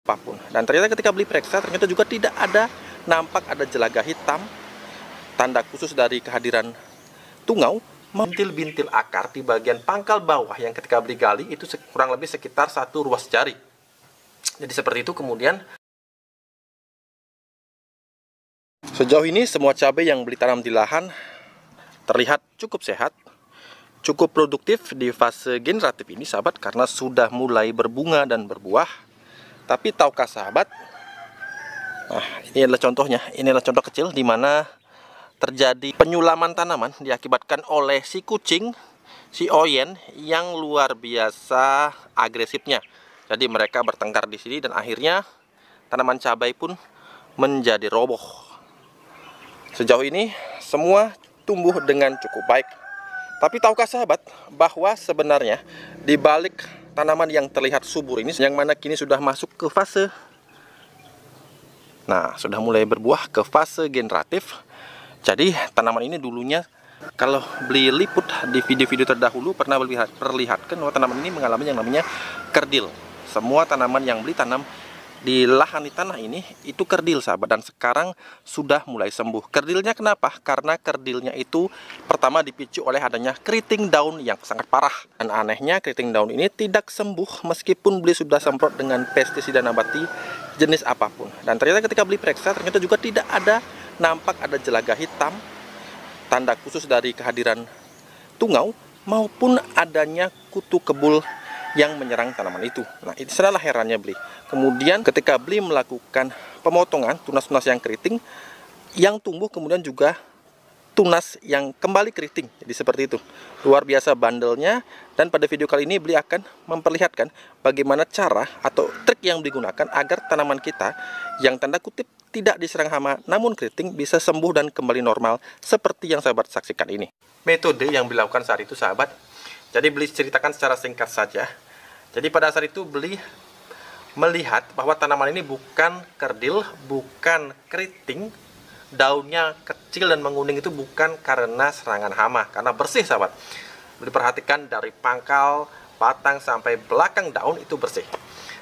apapun. Dan ternyata ketika beli periksa, ternyata juga tidak ada nampak ada jelaga hitam, tanda khusus dari kehadiran tungau. Bintil-bintil akar di bagian pangkal bawah yang ketika beli gali itu kurang lebih sekitar 1 ruas jari. Jadi seperti itu. Kemudian sejauh ini semua cabai yang beli tanam di lahan terlihat cukup sehat, cukup produktif di fase generatif ini sahabat, karena sudah mulai berbunga dan berbuah. Tapi tahukah sahabat, nah ini adalah contohnya, ini adalah contoh kecil di mana terjadi penyulaman tanaman diakibatkan oleh si kucing, si Oyen yang luar biasa agresifnya. Jadi mereka bertengkar di sini dan akhirnya tanaman cabai pun menjadi roboh. Sejauh ini semua tumbuh dengan cukup baik. Tapi tahukah sahabat bahwa sebenarnya di balik tanaman yang terlihat subur ini, yang mana kini sudah masuk ke fase, nah sudah mulai berbuah ke fase generatif. Jadi tanaman ini dulunya kalau beli liput di video-video terdahulu pernah perlihatkan bahwa tanaman ini mengalami yang namanya kerdil. Semua tanaman yang beli tanam di lahan di tanah ini itu kerdil sahabat, dan sekarang sudah mulai sembuh. Kerdilnya kenapa? Karena kerdilnya itu pertama dipicu oleh adanya keriting daun yang sangat parah. Dan anehnya keriting daun ini tidak sembuh meskipun beli sudah semprot dengan pestisida nabati jenis apapun. Dan ternyata ketika beli periksa, ternyata juga tidak ada nampak ada jelaga hitam, tanda khusus dari kehadiran tungau maupun adanya kutu kebul yang menyerang tanaman itu. Nah, itu adalah herannya beli. Kemudian ketika beli melakukan pemotongan tunas-tunas yang keriting, yang tumbuh kemudian juga tunas yang kembali keriting. Jadi seperti itu. Luar biasa bandelnya. Dan pada video kali ini beli akan memperlihatkan bagaimana cara atau trik yang digunakan agar tanaman kita yang tanda kutip tidak diserang hama namun keriting bisa sembuh dan kembali normal seperti yang sahabat saksikan ini. Metode yang dilakukan saat itu sahabat, jadi beli ceritakan secara singkat saja. Jadi pada saat itu beli melihat bahwa tanaman ini bukan kerdil, bukan keriting, daunnya kecil dan menguning itu bukan karena serangan hama, karena bersih sahabat. Beli perhatikan dari pangkal, batang sampai belakang daun itu bersih.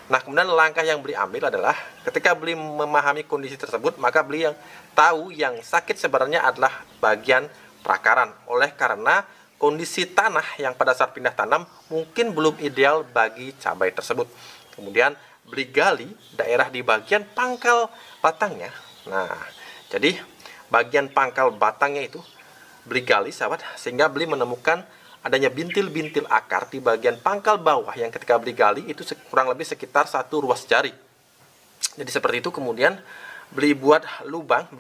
Nah, kemudian langkah yang beli ambil adalah ketika beli memahami kondisi tersebut, maka beli yang tahu yang sakit sebenarnya adalah bagian perakaran. Oleh karena kondisi tanah yang pada saat pindah tanam mungkin belum ideal bagi cabai tersebut. Kemudian beli gali daerah di bagian pangkal batangnya. Nah, jadi bagian pangkal batangnya itu beli gali sahabat, sehingga beli menemukan adanya bintil-bintil akar di bagian pangkal bawah yang ketika beli gali itu kurang lebih sekitar 1 ruas jari. Jadi seperti itu. Kemudian beli buat lubang,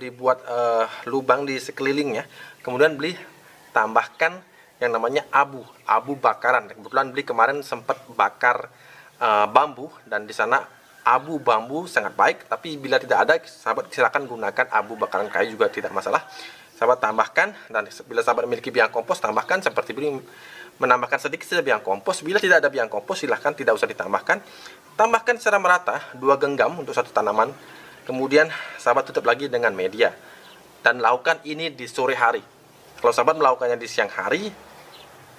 lubang di sekelilingnya. Kemudian beli tambahkan yang namanya abu bakaran. Kebetulan beli kemarin sempat bakar bambu dan di sana abu bambu sangat baik. Tapi bila tidak ada, sahabat silakan gunakan abu bakaran kayu juga tidak masalah. Sahabat tambahkan, dan bila sahabat memiliki biang kompos tambahkan, seperti beli menambahkan sedikit saja biang kompos. Bila tidak ada biang kompos silahkan tidak usah ditambahkan. Tambahkan secara merata 2 genggam untuk satu tanaman. Kemudian sahabat tutup lagi dengan media dan lakukan ini di sore hari. Kalau sahabat melakukannya di siang hari,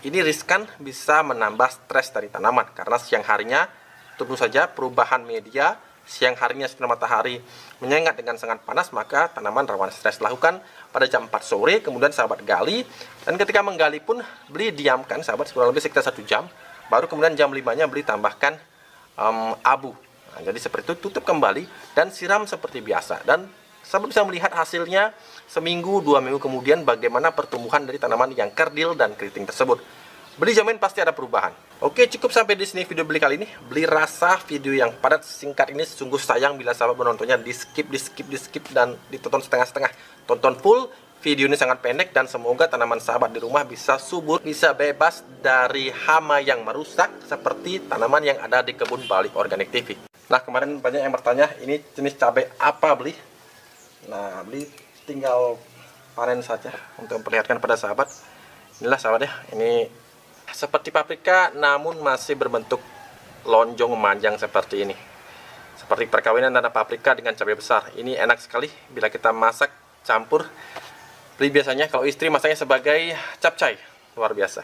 ini riskan bisa menambah stres dari tanaman, karena siang harinya tentu saja perubahan media, siang harinya sinar matahari menyengat dengan sangat panas, maka tanaman rawan stres. Lakukan pada jam 4 sore, kemudian sahabat gali, dan ketika menggali pun beli diamkan sahabat kurang lebih sekitar 1 jam, baru kemudian jam 5-nya beli tambahkan abu. Nah, jadi seperti itu, tutup kembali dan siram seperti biasa, dan sahabat bisa melihat hasilnya seminggu 2 minggu kemudian bagaimana pertumbuhan dari tanaman yang kerdil dan keriting tersebut. Beli jamin pasti ada perubahan. Oke, cukup sampai di sini video beli kali ini. Beli rasa video yang padat singkat ini sungguh sayang bila sahabat menontonnya di skip dan ditonton setengah-setengah. Tonton full, video ini sangat pendek dan semoga tanaman sahabat di rumah bisa subur, bisa bebas dari hama yang merusak seperti tanaman yang ada di kebun Bali Organik TV. Nah, kemarin banyak yang bertanya ini jenis cabai apa beli. Nah, beli tinggal panen saja untuk memperlihatkan pada sahabat. Inilah sahabat ya, ini seperti paprika namun masih berbentuk lonjong memanjang seperti ini. Seperti perkawinan antara paprika dengan cabai besar. Ini enak sekali bila kita masak campur. Beli biasanya kalau istri masaknya sebagai capcay, luar biasa.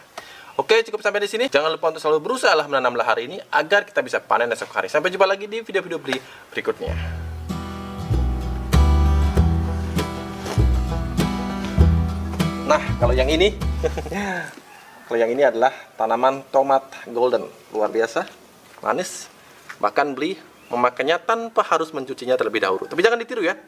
Oke, cukup sampai di sini. Jangan lupa untuk selalu berusaha menanam hari ini agar kita bisa panen esok hari. Sampai jumpa lagi di video-video berikutnya. Nah, kalau yang ini kalau yang ini adalah tanaman tomat golden. Luar biasa, manis. Bahkan beli memakainya tanpa harus mencucinya terlebih dahulu. Tapi jangan ditiru ya.